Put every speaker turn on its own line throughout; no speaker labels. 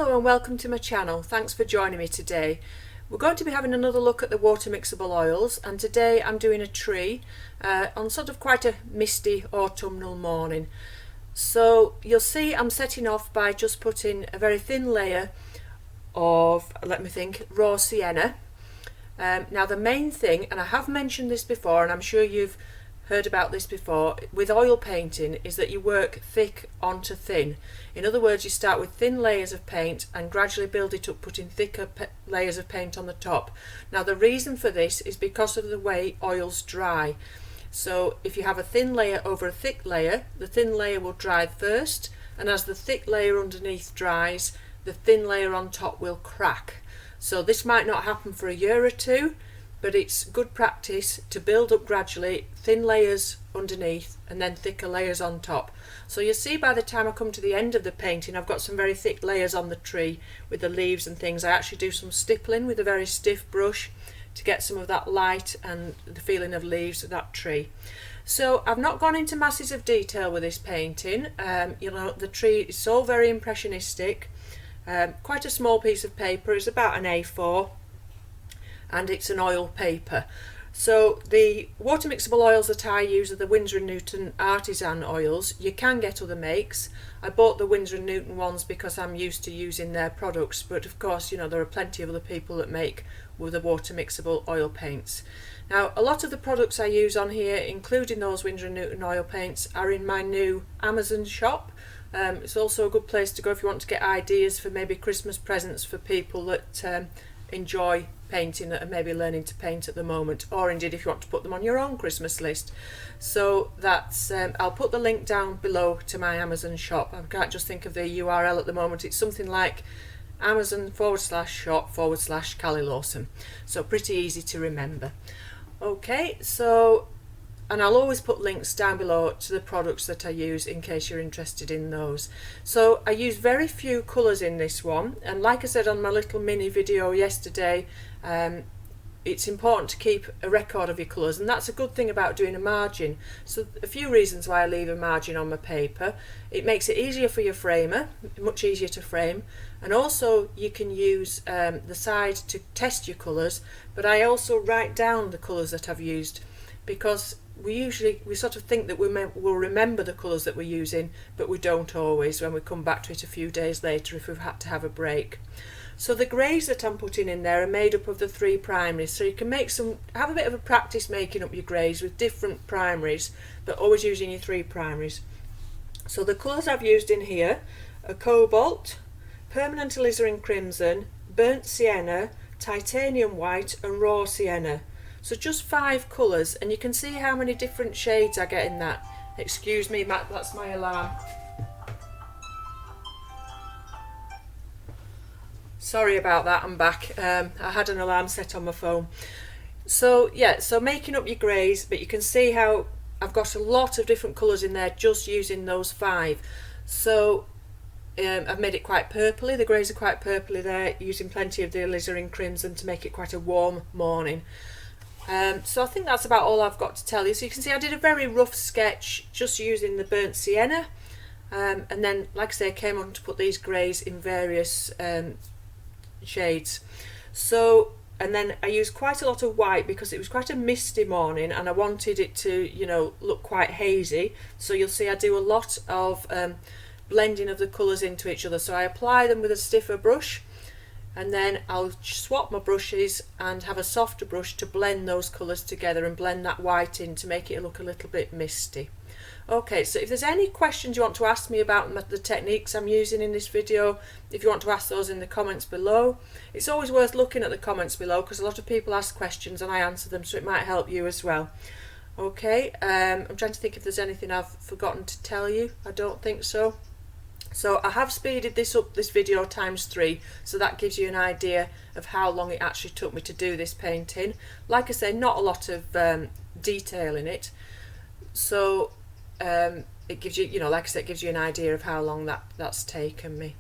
Hello and welcome to my channel. Thanks for joining me today. We're going to be having another look at the water mixable oils, and today I'm doing a tree on sort of quite a misty autumnal morning. So you'll see I'm setting off by just putting a very thin layer of, let me think, raw sienna. Now the main thing, and I have mentioned this before and I'm sure you've heard about this before, with oil painting is that you work thick onto thin. In other words, you start with thin layers of paint and gradually build it up, putting thicker layers of paint on the top. Now the reason for this is because of the way oils dry. So if you have a thin layer over a thick layer, the thin layer will dry first, and as the thick layer underneath dries, the thin layer on top will crack. So this might not happen for a year or two, but it's good practice to build up gradually thin layers underneath and then thicker layers on top. So you'll see by the time I come to the end of the painting I've got some very thick layers on the tree with the leaves and things. I actually do some stippling with a very stiff brush to get some of that light and the feeling of leaves of that tree. So I've not gone into masses of detail with this painting. You know, the tree is all very impressionistic. Quite a small piece of paper, it's about an A4, and it's an oil paper. So the water mixable oils that I use are the Winsor and Newton Artisan oils. You can get other makes. I bought the Winsor and Newton ones because I'm used to using their products, but of course, you know, there are plenty of other people that make with the water mixable oil paints. Now a lot of the products I use on here, including those Winsor and Newton oil paints, are in my new Amazon shop. It's also a good place to go if you want to get ideas for maybe Christmas presents for people that enjoy painting, that are maybe learning to paint at the moment, or indeed if you want to put them on your own Christmas list. So that's I'll put the link down below to my Amazon shop. I can't just think of the URL at the moment. It's something like Amazon/shop/Callie Lawson, so pretty easy to remember. Okay, so, and I'll always put links down below to the products that I use in case you're interested in those. So I use very few colours in this one, and like I said on my little mini video yesterday, it's important to keep a record of your colours, and that's a good thing about doing a margin. So a few reasons why I leave a margin on my paper: it makes it easier for your framer, much easier to frame, and also you can use the side to test your colours. But I also write down the colours that I've used, because we sort of think that we'll remember the colours that we're using, but we don't always when we come back to it a few days later if we've had to have a break. So the greys that I'm putting in there are made up of the 3 primaries, so you can have a bit of a practice making up your greys with different primaries, but always using your 3 primaries. So the colours I've used in here are Cobalt, Permanent Alizarin Crimson, Burnt Sienna, Titanium White and Raw Sienna. So just 5 colours, and you can see how many different shades I get in that. Excuse me, Matt, that's my alarm. Sorry about that, I'm back. I had an alarm set on my phone. So yeah, so making up your greys, but you can see how I've got a lot of different colours in there just using those 5. So I've made it quite purpley. The greys are quite purpley there, using plenty of the Alizarin Crimson to make it quite a warm morning. So I think that's about all I've got to tell you. So you can see I did a very rough sketch just using the burnt sienna, and then, like I say, I came on to put these greys in various shades. So, and then I used quite a lot of white because it was quite a misty morning and I wanted it to, you know, look quite hazy. So you'll see I do a lot of blending of the colours into each other. So I apply them with a stiffer brush, and then I'll swap my brushes and have a softer brush to blend those colours together and blend that white in to make it look a little bit misty. Okay, so if there's any questions you want to ask me about the techniques I'm using in this video, if you want to ask those in the comments below. It's always worth looking at the comments below because a lot of people ask questions and I answer them, so it might help you as well. Okay, I'm trying to think if there's anything I've forgotten to tell you. I don't think so. So I have speeded this up, this video, ×3, so that gives you an idea of how long it actually took me to do this painting. Like I say, not a lot of detail in it, so it gives you, you know, like I said, it gives you an idea of how long that's taken me.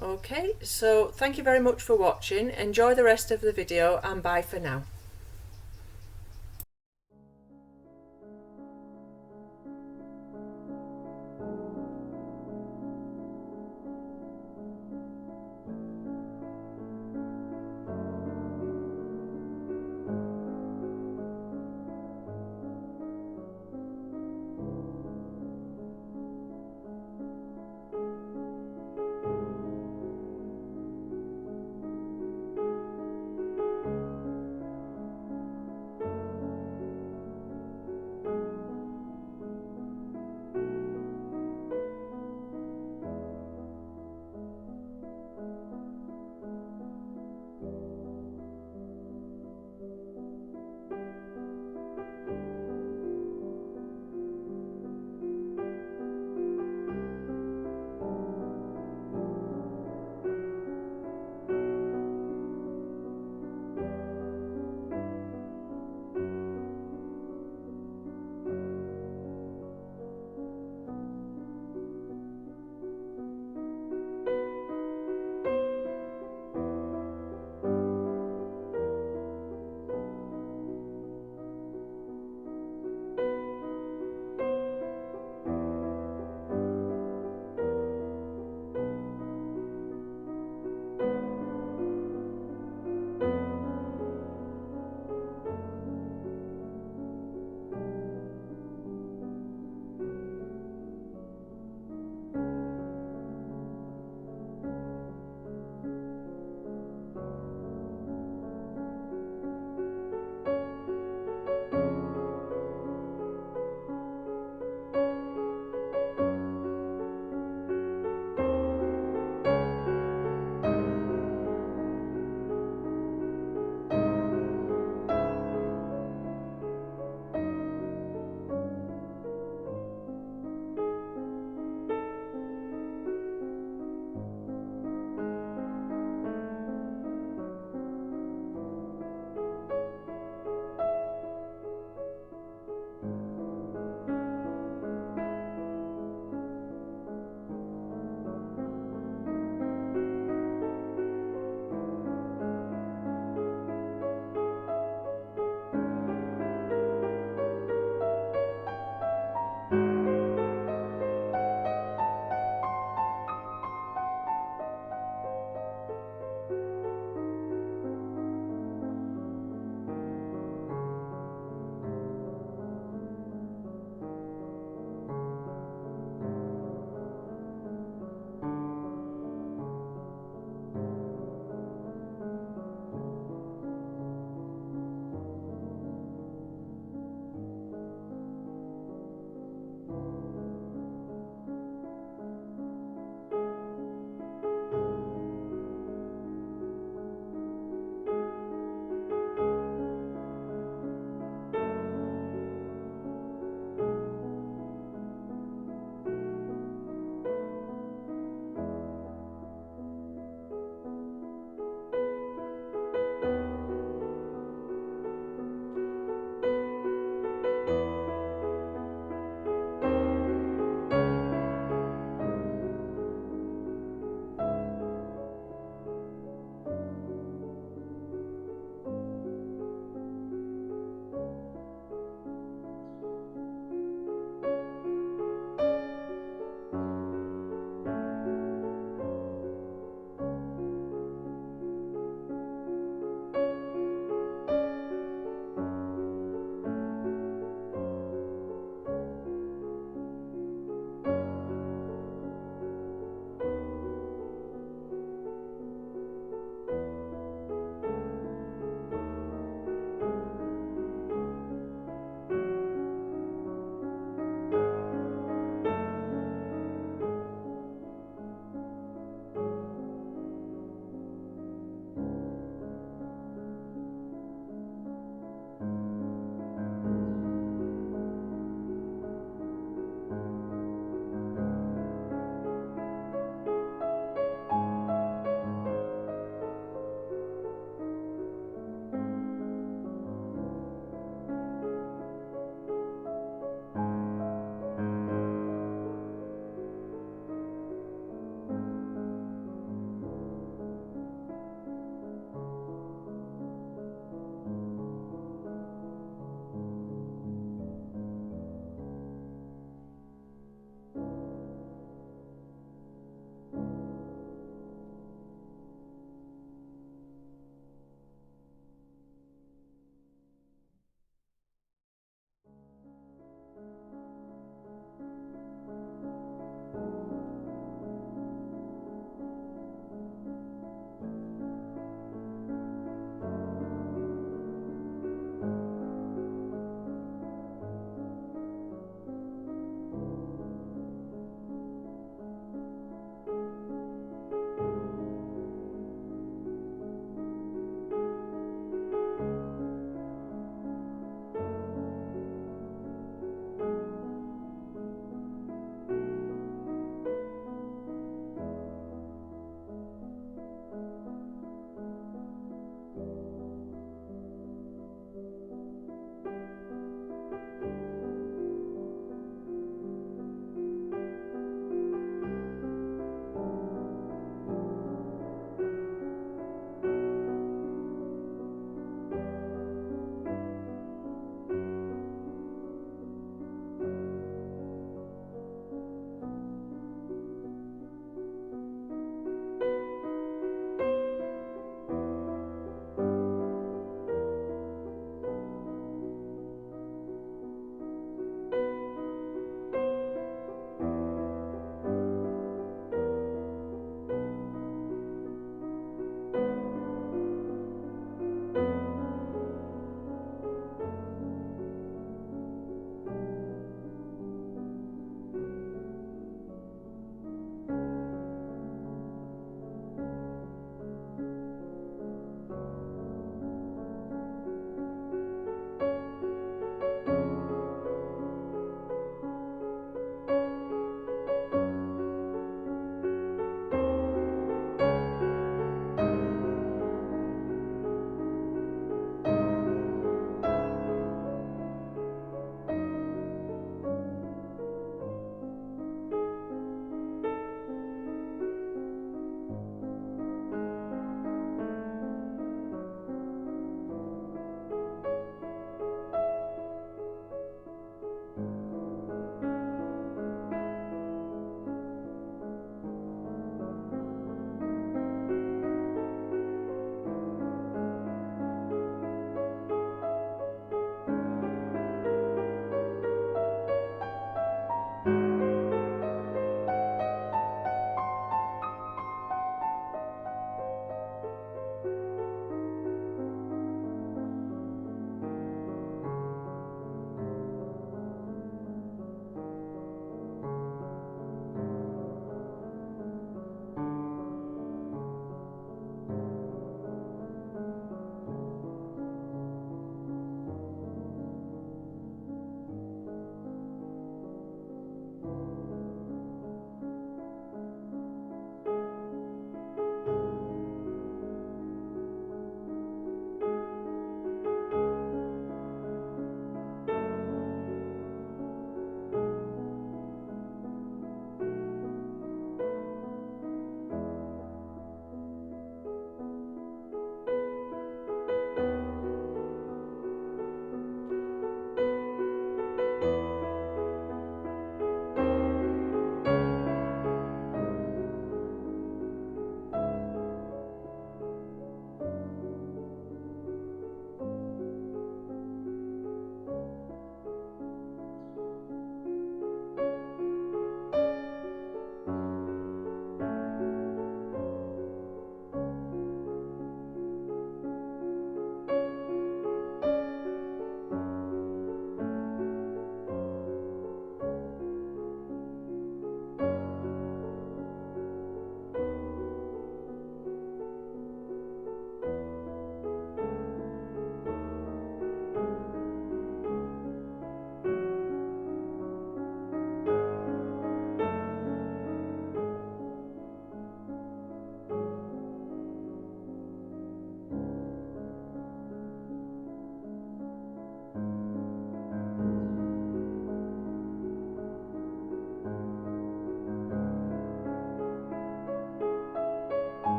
Okay, so thank you very much for watching. Enjoy the rest of the video and bye for now.